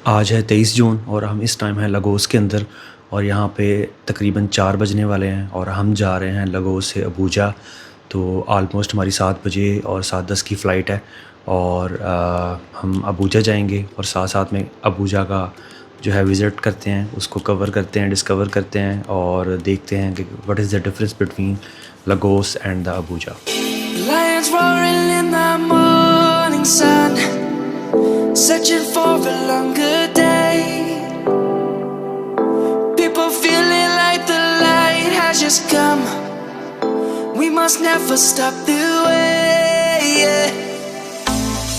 आज है 23 जून और हम इस टाइम हैं लगोस के अंदर और यहाँ पे तकरीबन 4 बजने वाले हैं और हम जा रहे हैं लगोस से अबूजा। तो आलमोस्ट हमारी 7 बजे और 7:10 की फ़्लाइट है और हम अबूजा जाएंगे और साथ साथ में अबूजा का जो है विज़िट करते हैं, उसको कवर करते हैं, डिस्कवर करते हैं और देखते हैं कि what is the difference between Lagos and the Abuja. Searching for a longer day. People feeling like the light has just come. We must never stop the way. Yeah.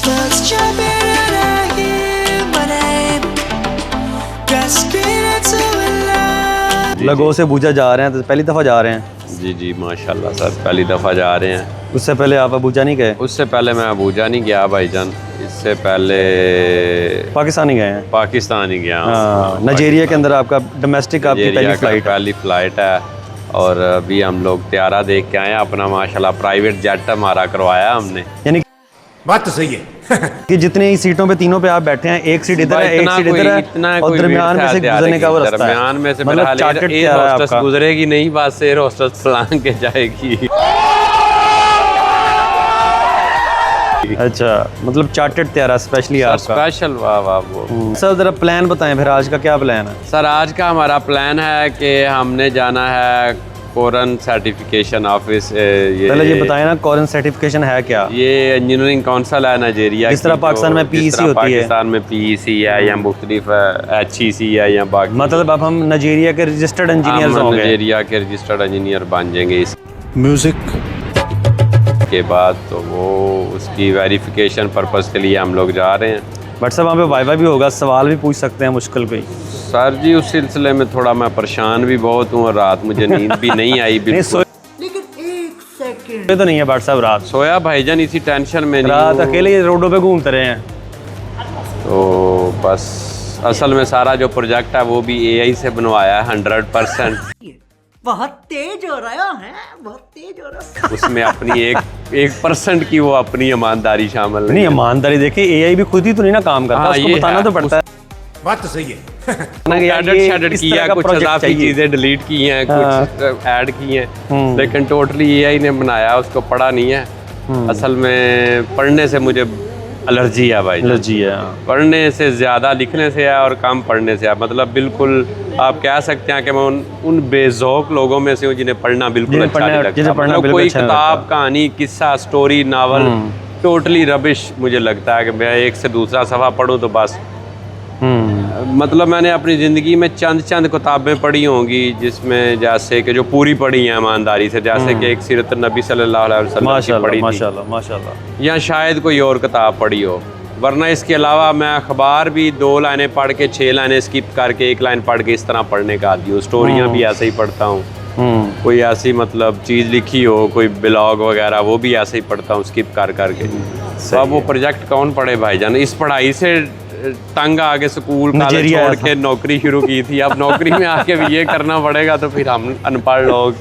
Birds jumping and I hear my name, grasping into a light. लगोस से Abuja जा रहे हैं, तो पहली दफ़ा जा रहे हैं? जी जी माशाल्लाह सर, पहली दफ़ा जा रहे हैं। उससे पहले आप अबूजा नहीं गए? उससे पहले मैं अबूजा नहीं गया भाईजान, इससे पहले पाकिस्तान ही गए हैं। पाकिस्तान ही गया। नाइजीरिया के अंदर आपका डोमेस्टिक आपकी पहली फ्लाइट है और अभी हम लोग त्यारा देख के आए हैं अपना, माशाल्लाह प्राइवेट जेट हमारा करवाया हमने। यानी बात तो सही है कि जितनी ही सीटों पे तीनों पे आप बैठे हैं, एक सीट इधर है, एक सीट इधर है और दरमियान में से गुजरने का वो रास्ता है। दरमियान में से मतलब चार्टर्ड एयर होस्टेस गुजरेगी नहीं, बस एयर होस्टेस फलांग के जाएगी। अच्छा, मतलब चार्टर्ड त्यारा स्पेशली आपका? स्पेशल, वाह वाह। वो सर जरा प्लान बताएं फिर, आज का क्या प्लान है? सर आज का हमारा प्लान है कि हमने जाना है कोरन सर्टिफिकेशन ऑफिस। पहले ये बताएं ना, कोरन सर्टिफिकेशन है क्या? ये इंजीनियरिंग काउंसिल है नाइजीरिया। इस तरह पाकिस्तान में पीईसी होती है, पाकिस्तान में पीईसी है या मुख्तलिफ HEC है या बाकी। मतलब अब हम नाइजीरिया के रजिस्टर्ड इंजीनियर होंगे? नाइजीरिया के रजिस्टर्ड इंजीनियर बन जाएंगे इस म्यूजिक के बाद, तो वो उसकी वेरिफिकेशन पर्पज़ के लिए हम लोग जा रहे हैं। बट सर वहाँ पे वाइवा भी होगा, सवाल भी पूछ सकते हैं मुश्किल कोई? सर जी उस सिलसिले में थोड़ा मैं परेशान भी बहुत हूँ और रात मुझे नींद भी नहीं आई बिल्कुल। लेकिन एक सेकंड तो नहीं है भाट साहब, रात सोया भाईजान इसी टेंशन में नहीं रात अकेले रोडों पे घूमते रहे हैं। तो बस असल में सारा जो प्रोजेक्ट है वो भी AI से बनवाया है 100%। बहुत तेज हो रहा है, बहुत तेज हो रहा है। उसमें अपनी 1% की वो अपनी ईमानदारी शामिल नहीं। ईमानदारी देखिए, AI भी खुद ही तो नहीं ना काम करता, उसको बताना तो पड़ता है। बात तो सही है एडिट किया, कुछ इजाफी चीजें डिलीट की हैं, कुछ ऐड की हैं, लेकिन टोटली AI ने बनाया, उसको पढ़ा नहीं है। असल में पढ़ने से मुझे एलर्जी है भाई, एलर्जी है। पढ़ने से ज़्यादा लिखने से है और कम पढ़ने से है। मतलब बिल्कुल आप कह सकते हैं कि मैं उन बेज़ौक लोगों में से हूँ जिन्हें पढ़ना बिल्कुल अच्छा नहीं लगता। मतलब कोई किताब, कहानी, किस्सा, स्टोरी, नावल टोटली रबिश मुझे लगता है कि मैं एक से दूसरा सफ़ा पढ़ूँ तो बस। मतलब मैंने अपनी ज़िंदगी में चंद किताबें पढ़ी होंगी जिसमें जैसे कि जो पूरी पढ़ी हैं ईमानदारी से, जैसे कि एक सीरत नबी सल्लल्लाहु अलैहि वसल्लम की पढ़ी थी माशाल्लाह, या शायद कोई और किताब पढ़ी हो। वरना इसके अलावा मैं अखबार भी 2 लाइनें पढ़ के 6 लाइनें स्किप करके 1 लाइन पढ़ के इस तरह पढ़ने का आदी हूँ। स्टोरियाँ भी ऐसे ही पढ़ता हूँ। कोई ऐसी मतलब चीज़ लिखी हो, कोई ब्लॉग वगैरह, वो भी ऐसे ही पढ़ता हूँ स्किप करके। तो अब वो प्रोजेक्ट कौन पढ़े भाईजान? इस पढ़ाई से तंग आगे स्कूल कॉलेज छोड़ के नौकरी शुरू की थी, अब नौकरी में आके भी ये करना पड़ेगा, तो फिर हम अनपढ़ लोग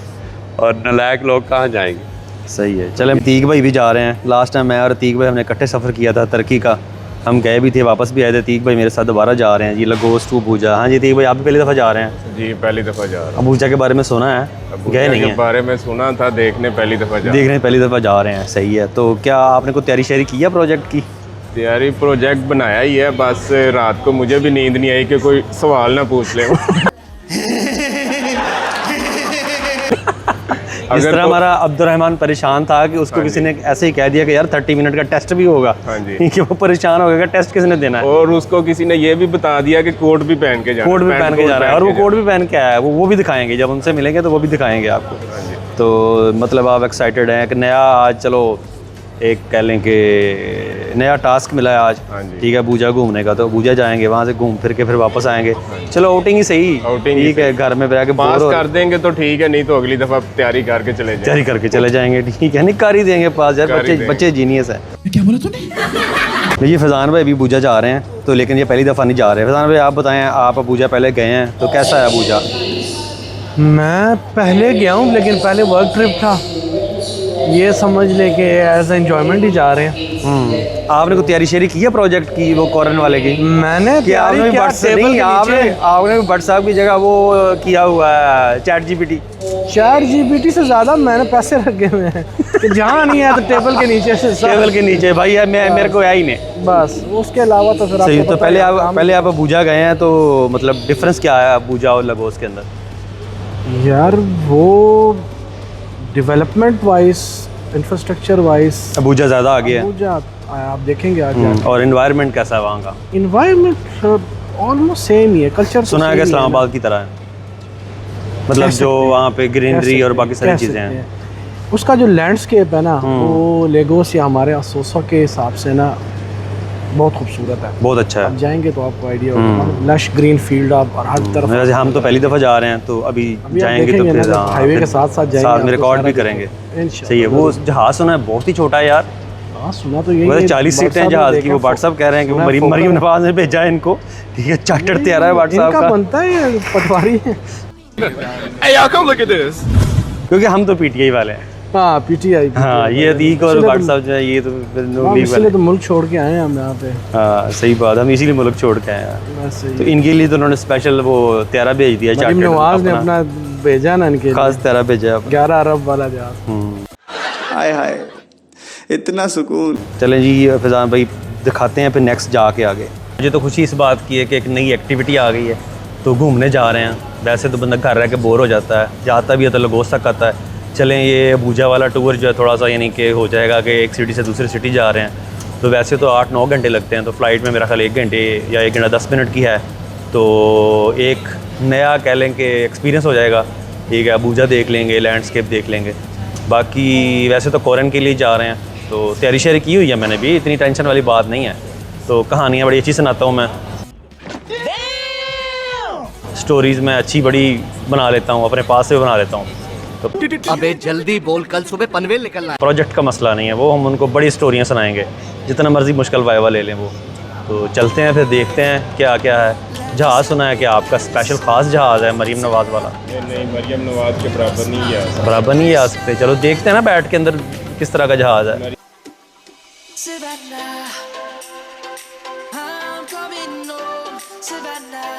और नालायक लोग कहाँ जाएंगे? सही है। चले, अतीक भाई भी जा रहे हैं। लास्ट टाइम मैं और अतीक भाई हमने इकट्ठे सफ़र किया था तुर्की का, हम गए भी थे, वापस भी आए थे। अतीक भाई मेरे साथ दोबारा जा रहे हैं जी, लगोस टू अबूजा। हाँ जी अतीक भाई, आप भी पहली दफ़ा जा रहे हैं? जी पहली दफ़ा जा रहा हूँ। अबूजा के बारे में सुना है, गए नहीं है? बारे में सुना था, देखने पहली दफ़ा जा रहे हैं। सही है। तो क्या आपने कोई तैयारी शेरी की है प्रोजेक्ट की? तैयारी प्रोजेक्ट बनाया ही है, बस रात को मुझे भी नींद नहीं आई कि कोई सवाल ना पूछ ले। जिस तरह हमारा अब्दुर्रहमान परेशान था कि उसको किसी ने ऐसे ही कह दिया कि यार 30 मिनट का टेस्ट भी होगा। हाँ जी। कि वो परेशान हो गया, टेस्ट किसने देना है? और उसको किसी ने ये भी बता दिया कि कोट भी पहन के जाना, कोट भी पहन के जा रहा है, और वो कोट भी पहन के आया है। वो भी दिखाएंगे, जब उनसे मिलेंगे तो वो भी दिखाएंगे आपको। तो मतलब आप एक्साइटेड हैं कि नया आज, चलो एक कह लें कि नया टास्क मिला है आज, ठीक है, अबूजा घूमने का। तो अबूजा जाएंगे, वहाँ से घूम फिर के फिर वापस आएंगे। चलो आउटिंग ही सही, ठीक है, घर में रह के पास कर देंगे तो ठीक है, नहीं तो अगली दफ़ा तैयारी करके चले जाएंगे। ठीक है, नहीं कर ही देंगे पास यार, बच्चे जीनियस है। क्या बोला तूने? ये फैज़ान भाई अभी अबूजा जा रहे हैं, तो लेकिन ये पहली दफ़ा नहीं जा रहे। फैज़ान भाई आप बताएं, आप अबूजा पहले गए हैं, तो कैसा है अबूजा? मैं पहले गया हूँ, लेकिन पहले वर्क ट्रिप था, ये समझ ले कि एज एंजॉयमेंट ही जा रहे हैं। आपने कोई तैयारी शेरी की है प्रोजेक्ट की, वो कॉरन वाले की? मैंने कि आपने भी आपने भी भट्ट साहब की जगह वो किया हुआ है चैट जीपीटी? चैट जीपीटी से ज़्यादा मैंने पैसे रखे हुए हैं कि जहाँ नहीं है तो टेबल के नीचे से टेबल के नीचे भाई है, मेरे को है ही नहीं बस, उसके अलावा तो फिर सही। आपको तो पता है, पहले आप अबूजा गए हैं, तो मतलब डिफरेंस क्या है अबूजा और लगोस के अंदर? यार वो development wise, infrastructure wise Abuja ज़्यादा आगे है। अबूजा आप देखेंगे आगे। और एनवायरनमेंट कैसा है वहाँ का? इन्वायरमेंट ऑलमोस्ट सेम ही है, कल्चर सुना है कि इस्लामाबाद की तरह है, मतलब जो वहाँ पे ग्रीनरी और बाकी सारी चीज़ें हैं। उसका जो लैंडस्केप है ना, वो लेगोस या हमारे असोसा के हिसाब से ना बहुत खूबसूरत है, बहुत अच्छा आप है। जाएंगे तो आपको आइडिया होगा। लश ग्रीन फील्ड आप और हर तरफ। वैसे हम तो पहली दफ़ा जा रहे हैं, तो अभी जाएंगे तो फिर हाईवे के साथ साथ जाएंगे, साथ में रिकॉर्ड भी करेंगे। सही है। वो जहाज़ सुना है बहुत ही छोटा है यार। हाँ सुना तो यही है, 40 सीटें जहाज़ की। वो व्हाट्सअप कह रहे हैं कि मरीम नवाज ने भेजा है इनको, ठीक है, चार्टर तैयार है व्हाट्सएप इनका का। बनता है पटवारी है। Hey y'all, come look at this. क्योंकि हम तो पीटीआई वाले हैं। हाँ पीटीआई। हाँ, ये अतीक और व्हाट्सएप जो है ये तो इसलिए तो मुल्क छोड़ के आए हैं हम यहाँ पे। हाँ सही बात, हम इसीलिए मुल्क छोड़ के आए हैं। बस तो इनके लिए तो उन्होंने स्पेशल वो त्यारा भेज दिया, मरीम नवाज ने अपना भेजा ना इनके खास त्यारा भेजा। 11 अरब वाला जहाज। हाय हाय इतना सुकून। चलें जी फैज़ान भाई, दिखाते हैं फिर नेक्स्ट जाके आगे। मुझे तो खुशी इस बात की है कि एक नई एक्टिविटी आ गई है, तो घूमने जा रहे हैं। वैसे तो बंदा घर रह के बोर हो जाता है, जाता भी है तो लगोस तक आता है। चलें ये अबूजा वाला टूर जो है थोड़ा सा यानी कि हो जाएगा कि एक सिटी से दूसरी सिटी जा रहे हैं। तो वैसे तो 8-9 घंटे लगते हैं, तो फ़्लाइट में मेरा ख्याल 1 घंटे या 1 घंटा 10 मिनट की है। तो एक नया कह लें कि एक्सपीरियंस हो जाएगा। ठीक है, अबूजा देख लेंगे, लैंडस्केप देख लेंगे। बाकी वैसे तो कॉरन के लिए जा रहे हैं, तो तैयारी शेयर की हुई है मैंने भी, इतनी टेंशन वाली बात नहीं है। तो कहानियाँ बड़ी अच्छी सुनाता हूँ मैं, स्टोरीज़ मैं अच्छी बड़ी बना लेता हूँ, अपने पास से बना लेता हूँ। तो अबे जल्दी बोल, कल सुबह पनवेल निकलना है। प्रोजेक्ट का मसला नहीं है, वो हम उनको बड़ी स्टोरियाँ सुनाएंगे, जितना मर्जी मुश्किल वायवा ले लें वो। तो चलते हैं फिर देखते हैं क्या क्या है। जहाज़ सुना है कि आपका स्पेशल ख़ास जहाज़ है मरीम नवाज़ वाला। नहीं, मरियम नवाज के बराबर नहीं है। बराबर नहीं आ सकते। चलो देखते हैं ना बैठ के अंदर किस तरह का जहाज़ है। Savannah, I'm coming home, Savannah.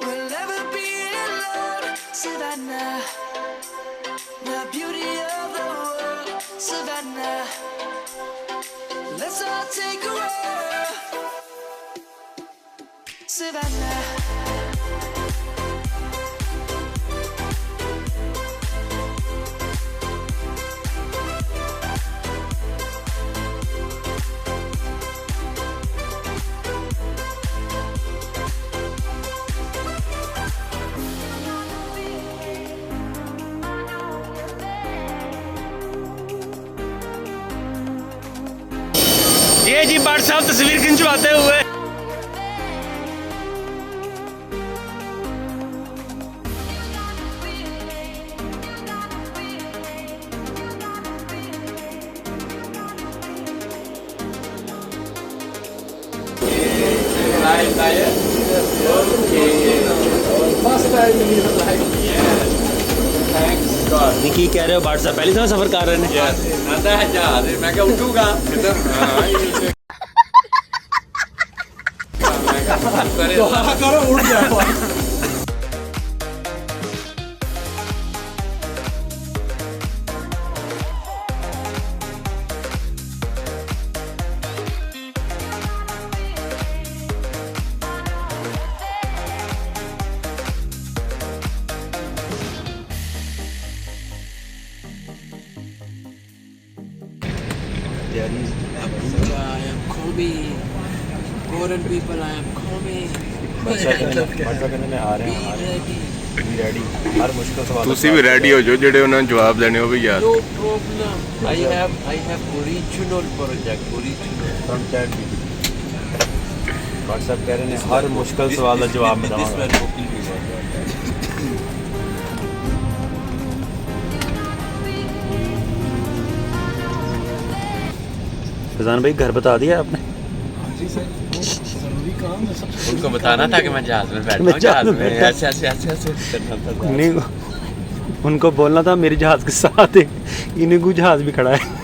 We'll never be alone, Savannah. The beauty of the world, Savannah. Let's all take a walk, Savannah. ये जी भट्ट साहब तस्वीर खिंचवाते हुए। की कह रहे हो भट्ट साहब पहली दफा सफर कर रहे हैं? मैं क्या उठूंगा ਤੁਸੀਂ ਵੀ ਰੈਡੀ ਹੋ ਜਾਓ, ਜਿਹੜੇ ਉਹਨਾਂ ਨੂੰ ਜਵਾਬ ਦੇਣੇ ਉਹ ਵੀ ਯਾਦ। No problem. I have original project, original. from ChatGPT। WhatsApp कह रहे हैं हर मुश्किल सवाल का जवाब मैं This दूंगा। one copy we want. Faizan भाई घर बता दिया आपने? उनको बताना था कि मैं जहाज में बैठा हूँ, जहाज में ऐसे ऐसे ऐसे ऐसे करना था। नहीं, उनको बोलना था मेरे जहाज़ के साथ एक इनिगू जहाज भी खड़ा है।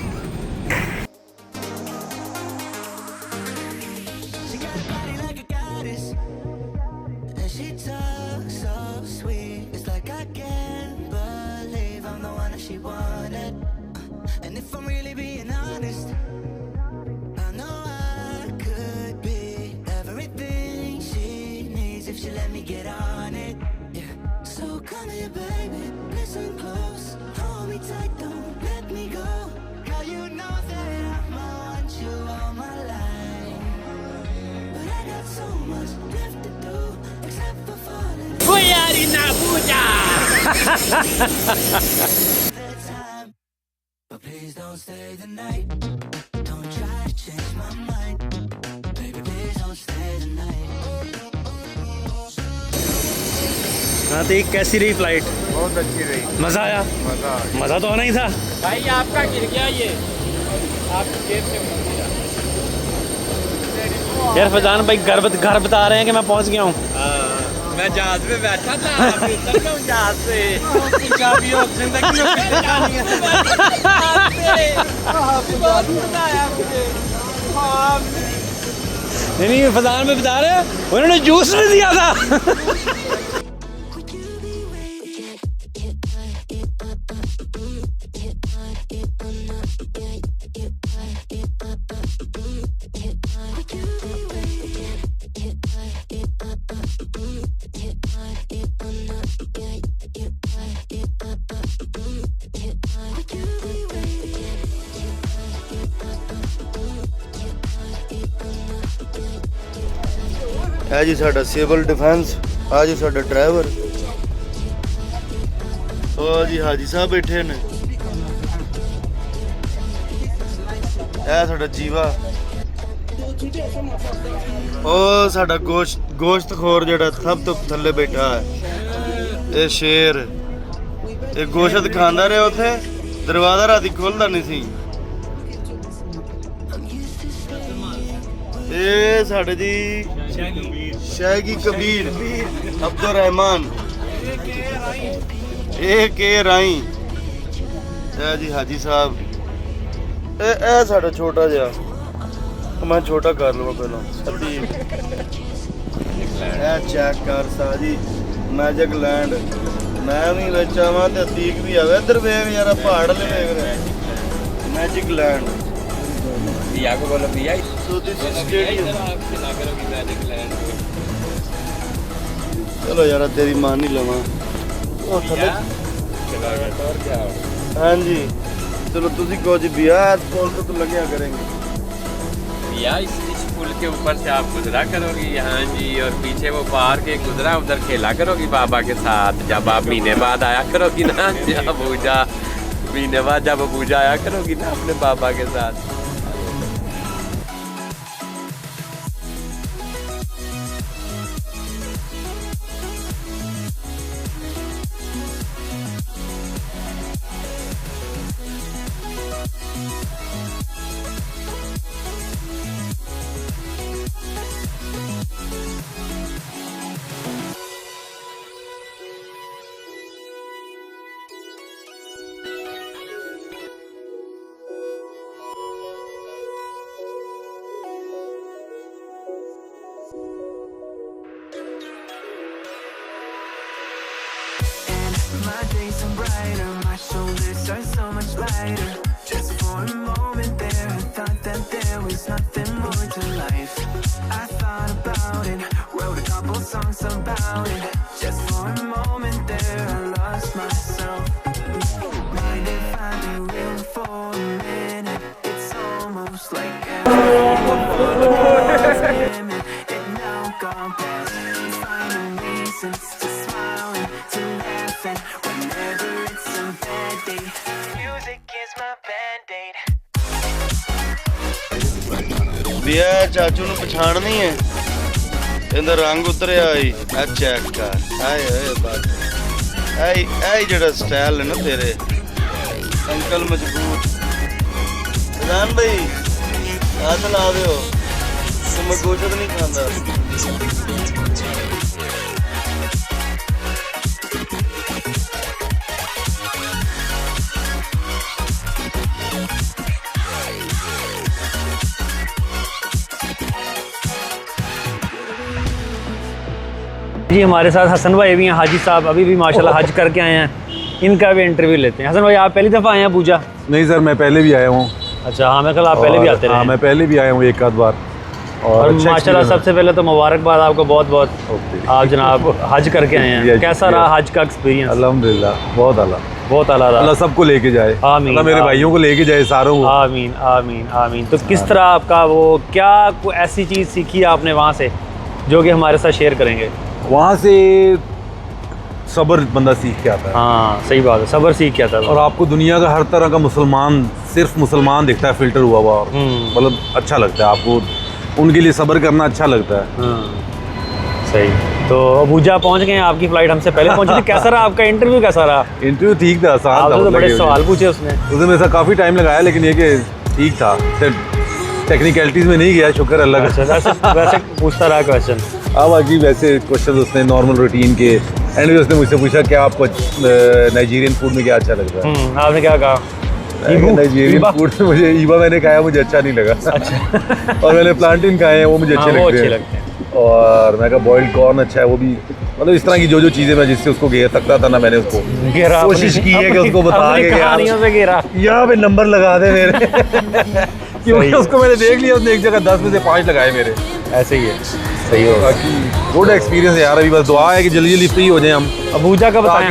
But please don't stay the night. Don't try to change my mind. Baby, please don't stay the night. हाँ तो कैसी रही फ्लाइट? बहुत अच्छी रही। मज़ा आया? मज़ा तो आना ही था भाई। आपका गिर गया ये, आपकी जेब से मुड़ गया। यार फैजान भाई घर बता रहे हैं कि मैं पहुंच गया हूँ। मैं जहाज में बैठा था, अभी उतर गया हूँ जहाज से। चाबी और जिंदगी में कितने जानी है। बहुत मजा आया मुझे। नहीं फैजान भाई बता रहे हैं उन्होंने जूस भी दिया था। है जी साडा सिविल डिफेंस, आ जी साडा ड्राइवर, ओ जी हाजी साहब बैठे ने, है साडा जीवा, ओ साडा गोश्त खोर जेड़ा सब तो थल्ले बैठा है, ये शेर, ये गोश्त खांदा रहा उथे, दरवाजा राती खोलदा नहीं सी। ये साडे जी शाहगी कबीर अब्दुल रहमान के राई जी हाजी साहब, ए साडा छोटा जिहा, मैं छोटा कर लवां पहला अदीब, चेक कर साजी मैजिक लैंड, मैं भी विच आवां ते अदीक भी आवे, इधर वेख यार पहाड़ ले वेख रहे मैजिक लैंड। को बोलो भैया चलो यार तेरी मान नहीं लवा। हाँ जी चलो तुझी कहो जी भैया पुल तो लगे करेंगे भैया। इस पुल के ऊपर से आप गुजरा करोगी। हाँ जी, और पीछे वो पार्क एक गुजरा, उधर खेला करोगी बाबा के साथ। जब आप महीने बाद आया करोगी ना अबूजा, महीने बाद जब अबूजा आया करोगी ना अपने बाबा के साथ। My days are brighter, my shoulders are so much lighter. Just for a moment there, I thought that there was nothing more to life. I thought about it, wrote a couple songs about it. Just for a moment there, I lost myself. Mind if I be real for a minute? It's almost like everyone's limit. It now gone past. Finding reasons to smile and to laugh and whenever it's a bad day, music is my band-aid. भैया चाचू ਨੂੰ ਪਛਾਣ ਨਹੀਂ ਹੈ, ਇਹਦਾ ਰੰਗ ਉਤਰਿਆ ਆਈ ਆ ਚੈੱਕ ਕਰ ਆਏ ਓਏ ਬਾਤ ਆਈ ਜਿਹੜਾ ਸਟਾਈਲ ਹੈ ਨਾ ਤੇਰੇ ਅੰਕਲ ਮਜ਼ਬੂਤ ਰਾਨ ਭਾਈ ਹੱਥ ਲਾ ਦਿਓ ਤੁਮ ਗੋਸ਼ਤ ਨਹੀਂ ਖਾਂਦਾ जी हमारे साथ हसन भाई भी हैं, हाजी साहब अभी भी माशाल्लाह हज करके आए हैं, इनका भी इंटरव्यू लेते हैं। हसन भाई आप पहली दफ़ा आए हैं अबूजा? नहीं सर, मैं पहले भी आया हूँ। अच्छा हाँ, मैं कल आप पहले भी आते रहे। हाँ, मैं पहले भी आया हूँ एक आध बार। और माशाल्लाह सबसे पहले तो मुबारकबाद आपको बहुत बहुत, आप जनाब हज करके आए हैं, कैसा रहा हज का एक्सपीरियंस? अल्हम्दुलिल्लाह बहुत आला, बहुत आला रहा। अल्लाह सबको लेके जाए, आमीन। अल्लाह मेरे भाइयों को लेके जाए सारों को। आमीन आमीन आमीन। तो किस तरह आपका वो क्या कोई ऐसी चीज़ सीखी आपने वहाँ से जो कि हमारे साथ शेयर करेंगे? वहाँ से सब्र बंदा सीख के आता है। हाँ सही बात है, सब्र सीख के आता है। और आपको दुनिया का हर तरह का मुसलमान, सिर्फ मुसलमान दिखता है फिल्टर हुआ हुआ, और मतलब अच्छा लगता है आपको, उनके लिए सब्र करना अच्छा लगता है। सही। तो अबूजा पहुंच गए हैं, आपकी फ्लाइट हमसे पहले पहुंची थी। कैसा रहा आपका इंटरव्यू? कैसा रहा इंटरव्यू? ठीक था, आसान था। तो बड़े सवाल पूछे उसने मेरे साथ काफ़ी टाइम लगाया, लेकिन ये कि ठीक था, टेक्निकलिटीज में नहीं गया, शुक्र अल्लाह का। वैसे पूछता रहा क्वेश्चन। हाँ बाकी वैसे क्वेश्चन उसने नॉर्मल रूटीन के एंड में उसने मुझसे पूछा क्या आपको नाइजीरियन फूड में क्या अच्छा लगता है। आपने क्या कहा? नाइजीरियन फूड में मुझे ईबा मैंने खाया, मुझे अच्छा नहीं लगा। अच्छा। और मैंने प्लांटेन खाए हैं, वो मुझे अच्छे लगते हैं। और मैं कहा बॉइल्ड कॉर्न अच्छा है, वो भी मतलब इस तरह की जो चीज़ें मैं जिससे उसको घेर सकता था ना, मैंने उसको कोशिश की है कि उसको बता के यहाँ पे नंबर लगा दे मेरे क्योंकि उसको मैंने देख लिया, उसने एक जगह 10 में से 5 लगाए मेरे। ऐसे ही है, सही होगा। बाकी गुड एक्सपीरियंस है यार, अभी बस दुआ है कि जल्दी जल्दी फ्री हो जाए हम। अबूजा का बताएं,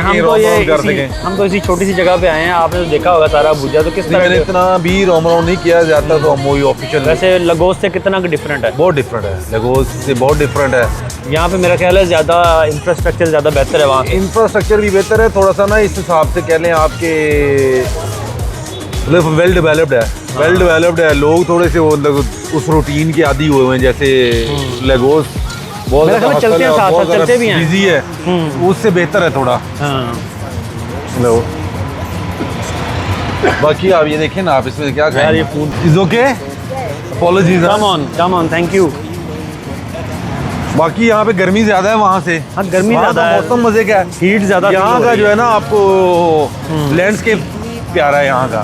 हम तो इसी छोटी सी जगह पे आए हैं, आपने तो देखा होगा सारा अबूजा, तो किस तरह? मैंने इतना भी रोम नहीं किया जाता, तो हम वही ऑफिशियल। वैसे लगोस से कितना डिफरेंट है? बहुत डिफरेंट है, लगोस से बहुत डिफरेंट है। यहाँ पे मेरा ख्याल है ज़्यादा इंफ्रास्ट्रक्चर ज़्यादा बेहतर है, वहाँ इंफ्रास्ट्रक्चर भी बेहतर है थोड़ा सा ना, इस हिसाब से कह लें आपके मतलब वेल डेवलप्ड है, वेल डेवलप्ड है। लोग थोड़े से वो उस रूटीन के आदी हुए हैं, जैसे लेगोस बहुत चलते हैं साथ साथ, चलते भी हैं, बिजी है, उससे बेहतर है थोड़ा। लो बाकी आप ये देखें ना, आप इसमें क्या खाएं? ये food is okay, apologies, come on, thank you. बाकी यहाँ पे गर्मी ज्यादा है वहाँ से। हाँ गर्मी ज्यादा है, मौसम मजे का है, हीट ज्यादा। यहाँ का जो है ना आपको लैंडस्केप प्यारा है यहाँ का,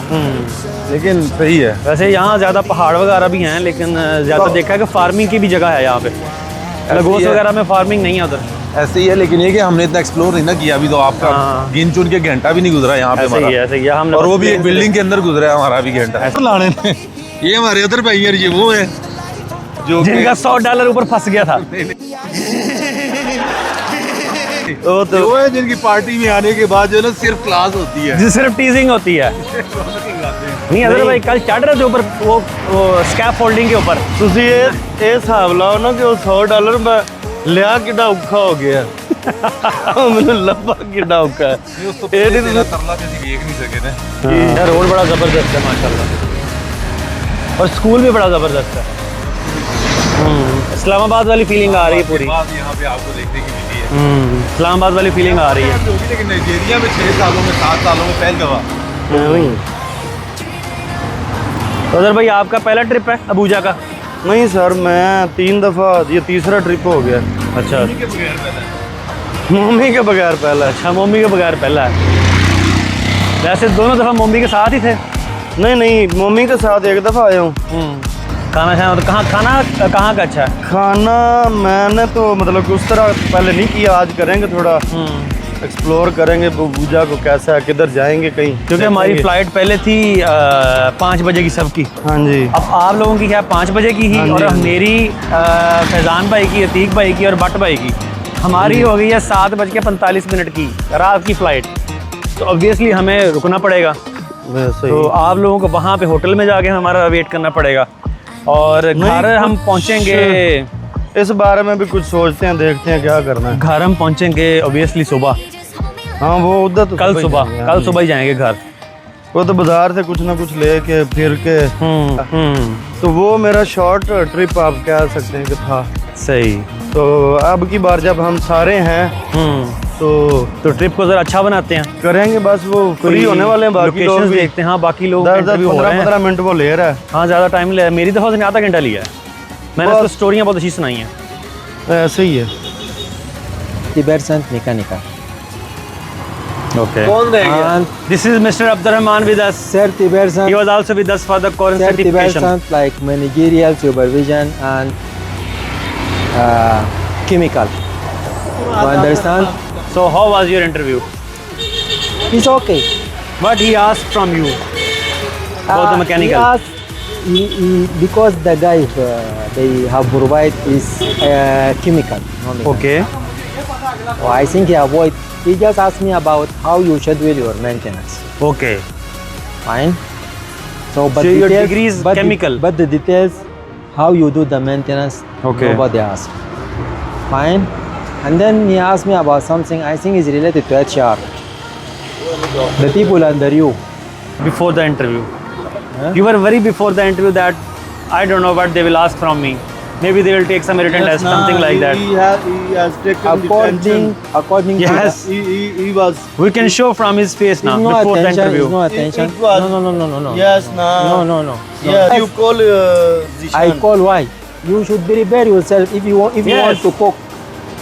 लेकिन सही है। वैसे यहाँ ज़्यादा पहाड़ वगैरह भी हैं, लेकिन ज़्यादा देखा है कि फार्मिंग की भी जगह है यहाँ पे। लगोस वगैरह में फार्मिंग नहीं है उधर। ऐसे ही है, लेकिन ये कि हमने इतना एक्सप्लोर नहीं ना किया अभी, तो आपका गिन चुन के घंटा भी नहीं गुजरा यहाँ पे हमारा। ऐसे ही है, हम और वो भी एक बिल्डिंग के अंदर गुजरा है हमारा भी घंटा लाने में। ये हमारे उधर भाई यार, ये वो है जो जिनका $100 ऊपर फंस गया था। तो वो है जिनकी पार्टी में आने के बाद जो है ना सिर्फ क्लास होती है, सिर्फ टीजिंग होती है। नहीं अदर भाई कल चढ़ रहे थे ऊपर वो स्कैप फोल्डिंग के ऊपर। ਤੁਸੀਂ ਇਹ ਹਿਸਾਬ ਲਾਓ ਨਾ ਕਿ ਉਹ $100 ਮੈਂ ਲਿਆ ਕਿੱਡਾ ਔਖਾ ਹੋ ਗਿਆ। ਮੈਨੂੰ ਲੱਭਾ ਕਿੱਡਾ ਔਖਾ ਹੈ। ਇਹ ਨਹੀਂ ਤਰਲਾ ਤੇ ਅਸੀਂ ਦੇਖ ਨਹੀਂ ਸਕੇ ਨਾ। यार रोड बड़ा ज़बरदस्त है माशाल्लाह, और स्कूल भी बड़ा ज़बरदस्त है। इस्लामाबाद वाली फीलिंग आ रही है पूरी, यहाँ पे आपको देखने की मिली है। इस्लामाबाद वाली फीलिंग आ रही है। लेकिन नाइजीरिया में 6 सालों में 7 सालों में पहली दफा। तो उधर भाई आपका पहला ट्रिप है अबूजा का? नहीं सर, मैं 3 दफ़ा, ये तीसरा ट्रिप हो गया। अच्छा, मम्मी के बगैर पहला। अच्छा मम्मी के बगैर पहला है। वैसे दोनों दफ़ा मम्मी के साथ ही थे? नहीं नहीं, मम्मी के साथ एक दफ़ा आया हूँ। खाना खाना तो खाना कहाँ का अच्छा है? खाना मैंने तो मतलब कि उस तरह पहले नहीं किया, आज करेंगे, थोड़ा एक्सप्लोर करेंगे अबूजा को, कैसा है, किधर जाएंगे कहीं, क्योंकि हमारी फ़्लाइट पहले थी 5 बजे की सबकी। हाँ जी। अब आप लोगों की क्या 5 बजे की ही, और मेरी फैज़ान भाई की, अतीक भाई की और भट्ट भाई की हमारी हो गई है 7:45 की रात की फ़्लाइट। तो ऑब्वियसली हमें रुकना पड़ेगा, तो आप लोगों को वहाँ पे होटल में जाके हमारा वेट करना पड़ेगा, और घर हम पहुँचेंगे, इस बारे में भी कुछ सोचते हैं, देखते हैं क्या करना है। घर हम पहुँचेंगे ऑब्वियसली सुबह। हाँ वो उधर तो कल सुबह ही जाएंगे घर। वो तो बाजार से कुछ ना कुछ लेके फिर के। तो वो मेरा शॉर्ट ट्रिप आप कह सकते हैं कि था। सही। तो अब की बार जब हम सारे हैं तो ट्रिप को जरा अच्छा बनाते हैं, करेंगे, बस वो फ्री होने वाले हैं, बाकी लोग भी देखते हैं। हाँ बाकी लोग 15 मिनट वो ले रहा है। हाँ ज़्यादा टाइम ले, मेरी दफ़ा उसने आधा घंटा लिया है। मैंने उसको स्टोरियाँ बहुत अच्छी सुनाई हैं। ऐसे ही है। Tibersant Mekanika. Okay. And this is Mr. Abdurrahman with us. Sir Tibersant. He was also with us for the Quran Sir certification. Tibersant like managerial supervision and chemical. to understand. So how was your interview? It's okay. What he asked from you about the mechanical? He asked, because the guy they have provided is chemical. No mechanical. Okay. So I think he avoid. He just asked me about how you schedule your maintenance. Okay. Fine. So, but So your details- degree is but chemical. but the details, how you do the maintenance, Okay. nobody asked. Fine. And then he asked me about something I think is related to HR. The people under you. Before the interview. You were very before the interview that I don't know what they will ask from me. Maybe they will take some written test, something like that. He has taken According Yes. to he was. We can show from his face now no before the attention, interview. no attention. It was- No. Yes, nah. No. Yes, you call Zishan. I call why? You should prepare yourself if you want Yes. to cook.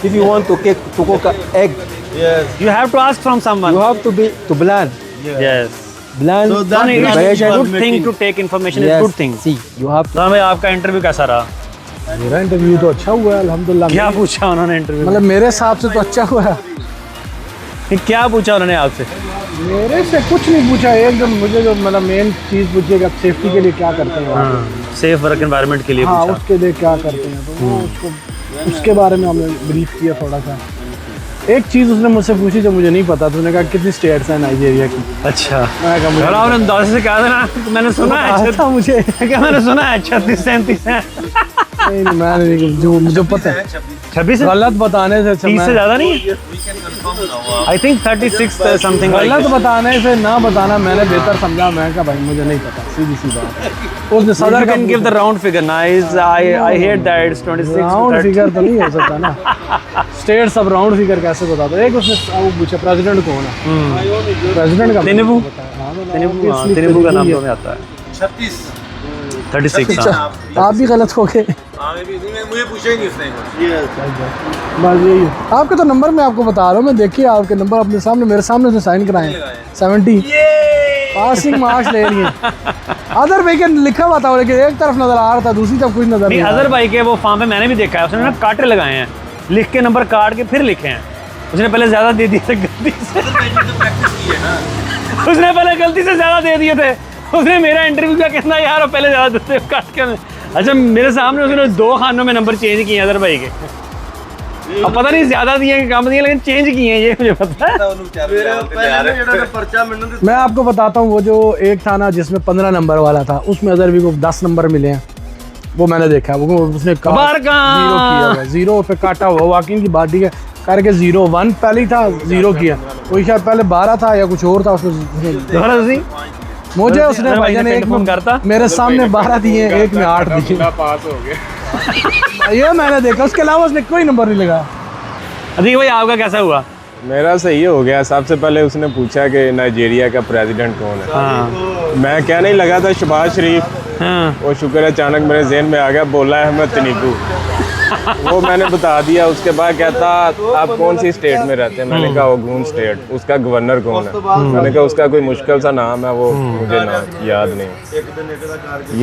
If you want to cook an egg, Yes. You have to ask from someone. you have to plan. Yes. Plan. So that No, it's preparation. a good thing to take information. It's Yes. good thing. See, you have to. तो भाई आपका interview कैसा रहा? मेरा interview तो अच्छा हुआ है अल्हम्दुलिल्लाह। क्या पूछा उन्होंने इंटरव्यू? मतलब मेरे हिसाब से तो अच्छा हुआ है। क्या पूछा उन्होंने आपसे? मेरे से कुछ नहीं पूछा, एकदम मुझे जो मतलब मेन चीज़ पूछी कि आप सेफ्टी के लिए क्या करते हैं वहाँ पे। सेफ वर्क एनवायरनमेंट के लिए हाँ, पूछा। उसके लिए क्या करते हैं, तो वो उसके बारे में हमने ब्रीफ किया थोड़ा सा। एक चीज़ उसने मुझसे पूछी जो मुझे नहीं पता था, उसने कहा कितनी स्टेट्स हैं नाइजीरिया की। अच्छा। मैं कहा मुझे आपने अंदाज़े से कहा था ना, मैंने सुना है था मुझे क्या मैंने सुना है 36-37 है। नहीं, मैंने नहीं, जो मुझे पता है 26 गलत बताने से 30 से ज़्यादा नहीं है? I think 36 something. गलत बताने से ना बताना मैंने बेहतर समझा। मैं कहा भाई मुझे नहीं पता, सीधी सी बात। उसने सदर का give the round figure ना, is I heard that it's 26 round figure तो नहीं हो सकता ना। स्टेट सब राउंड फिगर कैसे बता दो? एक उसने वो पूछा प्रेसिडेंट कौन है, प्रेसिडेंट का तिनुबू। obviously तिनुबू का नाम तिनुबू तो में आता है 36। हाँ। आप भी गलत हो गए। मुझे पूछा ही नहीं उसने। बस यही है। आपके तो नंबर मैं आपको बता रहा हूँ, मैं देखिए आपके नंबर अपने सामने, मेरे सामने उसने साइन कराए हैं। 70 पासिंग मार्क्स ले लिए। अदर भाई के लिखा हुआ था, लेकिन एक तरफ नजर आ रहा था, दूसरी तरफ कुछ नजर नहीं, नहीं। अजहर भाई के वो फॉर्म पे मैंने भी देखा है, उसने ना कांटे लगाए हैं, लिख के नंबर काट के फिर लिखे हैं। उसने पहले ज़्यादा दे दिए थे गलती से। उसने पहले गलती से ज़्यादा दे दिए थे। उसने मेरा इंटरव्यू का कहना यार और पहले ज़्यादा देते काट के। अच्छा, मेरे सामने उसने 2 खानों में नंबर चेंज किए अजहर भाई के। अब पता नहीं ज़्यादा दिए कि कम दिए, लेकिन चेंज किए हैं, ये मुझे पता है। मैं आपको बताता हूँ, वो जो एक था ना जिसमें 15 नंबर वाला था, उसमें अजहर को 10 नंबर मिले हैं। वो मैंने देखा, वो उसने बार का 0 किया हुआ, 0 पे काटा हुआ, वाकई की बात ठीक है करके 0 1 पहले ही था, 0 किया। कोई शायद पहले 12 था या कुछ और था उसमें। मुझे उसने भाईजान एक में करता मेरे सामने 12 दिए, एक में 8 दिए। पास हो गया। ये मैंने देखा, उसके अलावा उसने कोई नंबर नहीं लगा। अभी भाई आपका कैसा हुआ? मेरा सही हो गया। सबसे पहले उसने पूछा कि नाइजीरिया का प्रेसिडेंट कौन है। हाँ। मैं कहने ही लगा था शहबाज शरीफ। हाँ। वो शुक्र है अचानक मेरे जहन में आ गया, बोला है अहमद तिनुबू। वो मैंने बता दिया। उसके बाद कहता आप कौन सी स्टेट में रहते हैं? मैंने कहा ओगून स्टेट। उसका गवर्नर कौन है? मैंने कहा उसका कोई मुश्किल सा नाम है, वो मुझे नाम याद नहीं।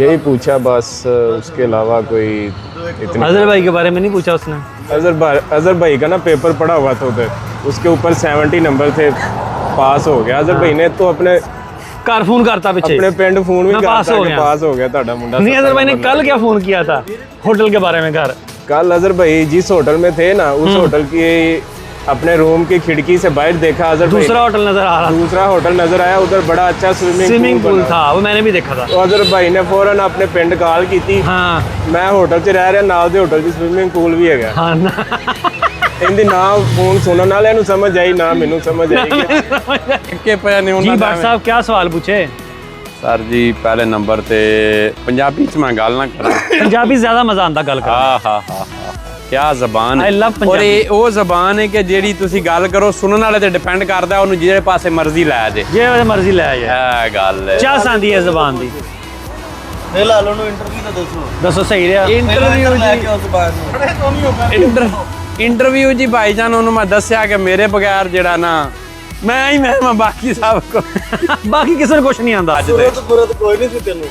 यही पूछा बस, उसके अलावा कोई इतनी। अजहर भाई के बारे में नहीं पूछा उसने? अजहर भाई का ना पेपर पड़ा हुआ था उधर, उसके ऊपर 70 नंबर थे, पास हो गया। अजहर भाई ने तो अपने घर फोन करता पीछे, अपने पिंड फोन भी पास करता हो कि गया, पास हो गया ਤੁਹਾਡਾ मुंडा। नहीं, अजहर भाई ने कल क्या फोन किया था होटल के बारे में? घर कल अजहर भाई जिस होटल में थे ना, उस होटल की अपने रूम की खिड़की से बाहर देखा अजहर भाई, दूसरा होटल नजर आ रहा, दूसरा होटल नजर आया, उधर बड़ा अच्छा स्विमिंग पूल था, वो मैंने भी देखा था। तो अजहर भाई ने फौरन अपने पिंड कॉल की थी। हाँ। मैं होटल 'ਚ ਰਹਿ ਰਿਹਾ, ਨਾਲ ਦੇ ਹੋਟਲ 'ਚ स्विमिंग पूल भी ਹੈਗਾ। हाँ ना। ਇਹਦੀ ਨਾ ਫੋਨ ਸੁਣਨ ਵਾਲਿਆਂ ਨੂੰ ਸਮਝ ਆਈ, ਨਾ ਮੈਨੂੰ ਸਮਝ ਆਈ ਕਿ ਪਿਆ ਨੇ जी ਉਹਨਾਂ भट्ट साहब क्या सवाल पूछे? सर जी पहले नंबर ते पंजाबी च मैं गल ना करा। पंजाबी ज्यादा मजा आंदा गल करन। हाँ क्या जबान I love है। और पंजाबी। ये वो जबान है कि जेड़ी तुसी गल करो सुनने वाले ते डिपेंड करदा है, ओनू जेड़े पासे मर्जी लै जे, जे मर्जी लै जाए। ਇਹ ਗੱਲ ਹੈ। क्या आंदी है जबान दी? ਲਾ ਲਓ ਨੂੰ ਇੰਟਰਵਿਊ ਤਾਂ ਦੱਸੋ। दसो सही रहा। इंटरव्यू ਲੈ ਕੇ ਉਸ ਬਾਅਦ ਨੂੰ इंटरव्यू जी भाईजान ओनू मैं दस्या कि मेरे बगैर जेड़ा ना मैं बाकी सब को बाकी किसी ने कुछ नहीं आंदा। ਜ਼ਰੂਰਤ ਕੋਈ ਨਹੀਂ ਸੀ ਤੈਨੂੰ।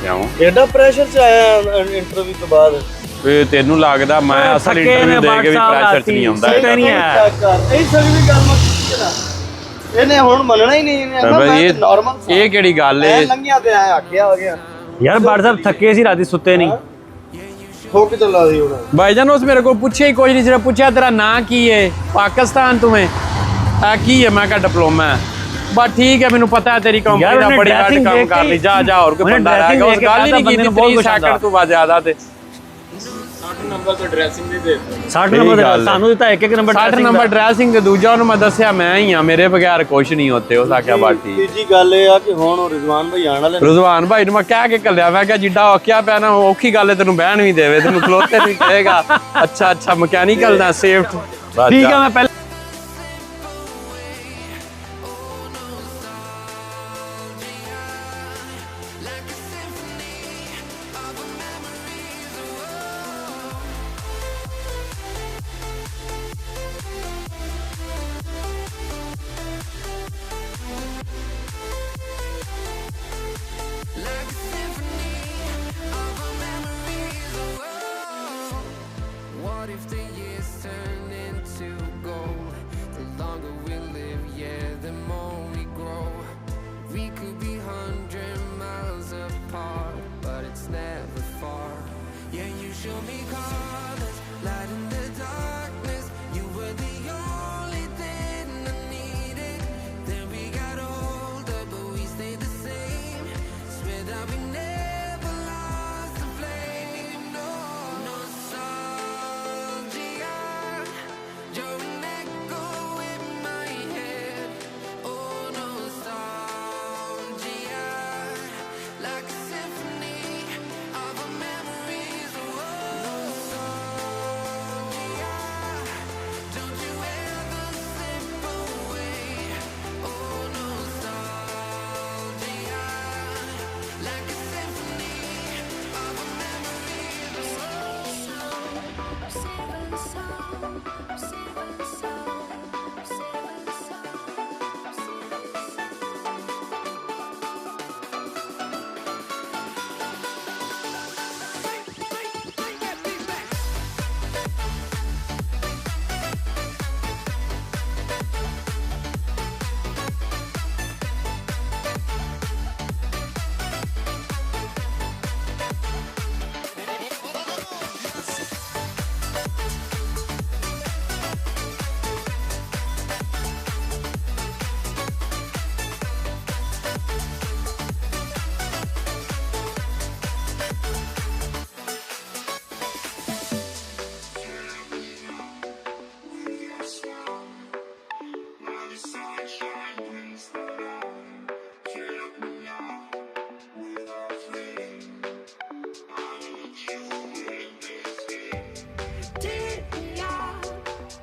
क्यों? ਐਡਾ ਪ੍ਰੈਸ਼ਰ ਚ ਆਇਆ ਇੰਟਰਵਿਊ ਤੋਂ ਬਾਅਦ। ਏ ਤੈਨੂੰ ਲੱਗਦਾ ਮੈਂ ਅਸਲ ਇੰਟਰਵਿਊ ਦੇ ਕੇ ਵੀ ਪ੍ਰੈਸ਼ਰ 'ਚ ਨਹੀਂ ਆਉਂਦਾ ਇਹ ਸਗਲੀ ਗੱਲ ਮਤ ਨਾ ਇਹਨੇ ਹੁਣ ਮੰਨਣਾ ਹੀ ਨਹੀਂ ਇਹਨੇ ਨਾਰਮਲ ਇਹ ਕਿਹੜੀ ਗੱਲ ਏ ਲੰਘਿਆ ਤੇ ਆਇਆ ਆਖਿਆ ਹੋ ਗਿਆ यार बार साहब थके सी राती सुते नहीं ठोक चला दी उन्हें भाईजान उस मेरे को पूछे ही कोई नहीं सिर्फ पूछा तेरा ना की है पाकिस्तान तुम्हें की है मैं का डिप्लोमा है बस ठीक है मैंने पता है तेरी कंपनी का बड़ी हार्ड काम कर ली जा जा और कोई बंदा रहेगा उस गाल ही नहीं की 3 सेकंड तो बाद ज्यादा थे 60 ਨੰਬਰ ਤੇ ਡਰੈਸਿੰਗ ਨਹੀਂ ਦੇ 60 ਨੰਬਰ ਸਾਨੂੰ ਦਿੱਤਾ ਇੱਕ ਨੰਬਰ 60 ਨੰਬਰ ਡਰੈਸਿੰਗ ਤੇ ਦੂਜਾ ਉਹਨੂੰ ਮੈਂ ਦੱਸਿਆ ਮੈਂ ਹੀ ਆ ਮੇਰੇ ਬਗੈਰ ਕੁਝ ਨਹੀਂ ਹੁੰਦੇ ਉਸ ਆਖਿਆ ਬਾਤ ਠੀਕ ਤੀਜੀ ਗੱਲ ਇਹ ਆ ਕਿ ਹੁਣ ਉਹ ਰਿਜ਼ਵਾਨ ਭਾਈ ਆਣ ਵਾਲੇ ਰਿਜ਼ਵਾਨ ਭਾਈ ਨੂੰ ਮੈਂ ਕਹਿ ਕੇ ਕੱਲਿਆ ਮੈਂ ਕਿਹਾ ਜਿੱਡਾ ਔਖਿਆ ਪਿਆ ਨਾ ਔਖੀ ਗੱਲ ਤੈਨੂੰ ਬਹਿਣ ਵੀ ਦੇਵੇ ਤੈਨੂੰ ਖਲੋਤੇ ਨਹੀਂ ਕਹੇਗਾ ਅੱਛਾ ਅੱਛਾ ਮਕੈਨੀਕਲ ਦਾ ਸੇਫਟ ਠੀਕ ਹੈ ਮੈਂ ਪਹਿਲੇ What if the years turn into gold? The longer we live, yeah, the more we grow. We could be 100 miles apart, but it's never far. Yeah, you show me colors, light in the darkness. You were the only thing I needed. Then we got older, but we stayed the same. Swear that we never lost the flame. No, no nostalgia. You're an echo in my head. Oh, nostalgia. Like a symphony of our memories. Oh, nostalgia. Don't you ever slip away. Oh, nostalgia. Like a symphony of our memories.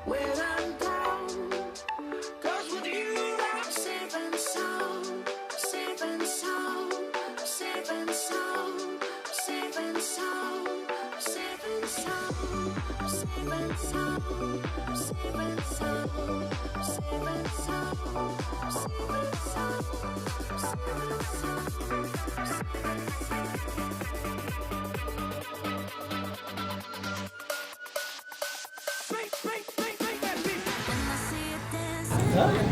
When I'm down, 'cause with you I'm safe and sound, safe and sound, safe and sound, safe and sound, safe and sound, safe and sound, safe and sound, safe and sound, safe and sound,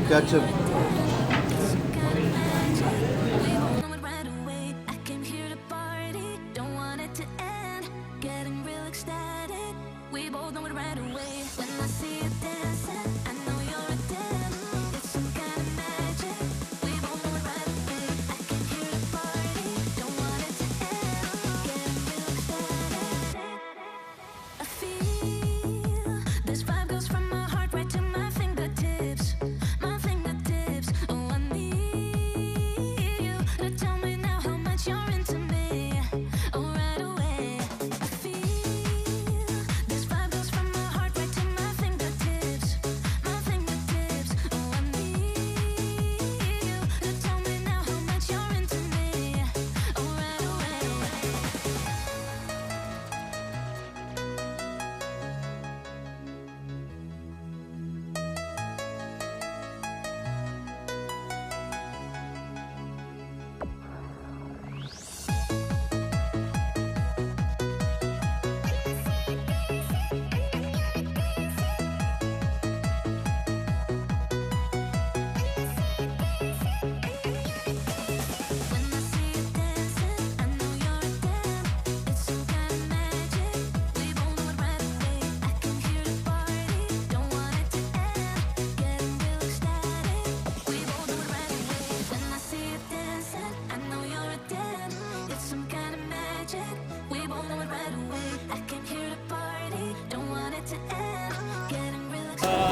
Ketchup. this vibe goes from my heart right to my fingertips. My fingertips. Oh, I need you to tell me now how much you're into me. Oh, right away. I feel this vibe goes from my heart right to my fingertips.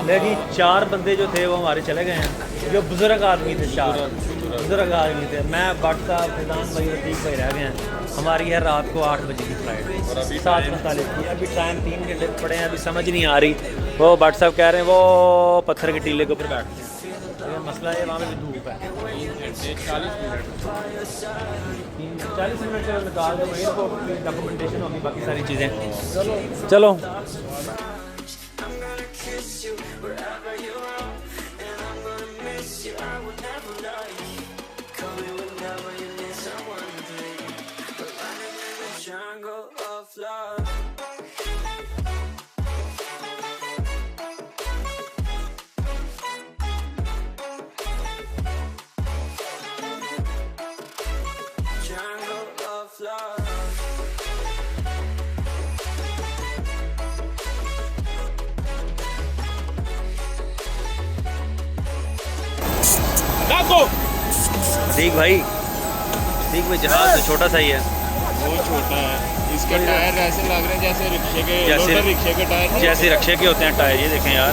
लेकिन 4 बंदे जो थे वो हमारे चले गए हैं, जो बुज़ुर्ग आदमी थे, 4 बुज़ुर्ग आदमी थे। मैं भट्ट साहब, फैज़ान भाई, रतीक भाई रह गए हैं। हमारी है रात को 8 बजे की फ्लाइट, 7:45 की। अभी टाइम 3 घंटे पड़े हैं, अभी समझ नहीं आ रही। वो भट्ट साहब कह रहे हैं वो पत्थर के टीले के ऊपर बैठते हैं। तो मसला है वहाँ पे भी धूप है। 40 मिनट से निकाल दो, एयरपोर्ट की डॉक्यूमेंटेशन होगी, बाकी सारी चीज़ें। चलो ठीक भाई, ठीक भाई, जहाज तो छोटा सा ही है। वो छोटा है, इसके टायर ऐसे लग रहे हैं जैसे रिक्शे के, जैसे रिक्शे के टायर, जैसे रिक्शे के होते हैं टायर। ये देखें यार,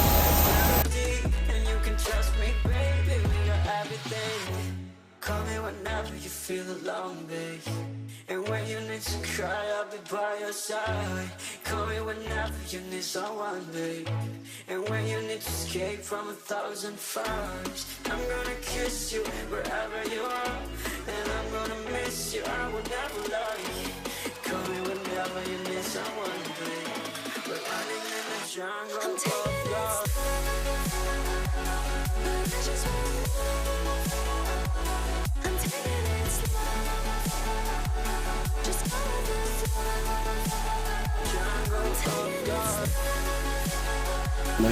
And when you need to cry, I'll be by your side. Call me whenever you need someone, babe. And when you need to escape from 1,000 fires, I'm gonna kiss you wherever you are. And I'm gonna miss you, I will never lie. Call me whenever you need someone, babe. We're running in the jungle of love.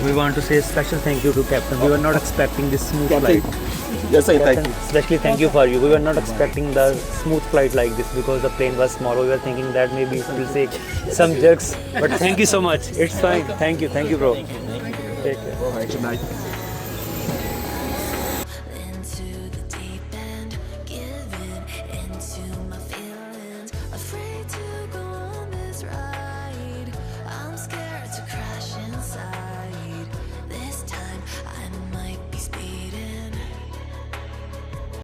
we want to say a special thank you to Captain. We were not expecting this smooth flight. Yes, I thank Captain, especially thank you for you. We were not expecting the smooth flight like this because the plane was small. We were thinking that maybe it will take some jerks. But thank you so much. It's fine. Thank you, bro. Take care. Good night.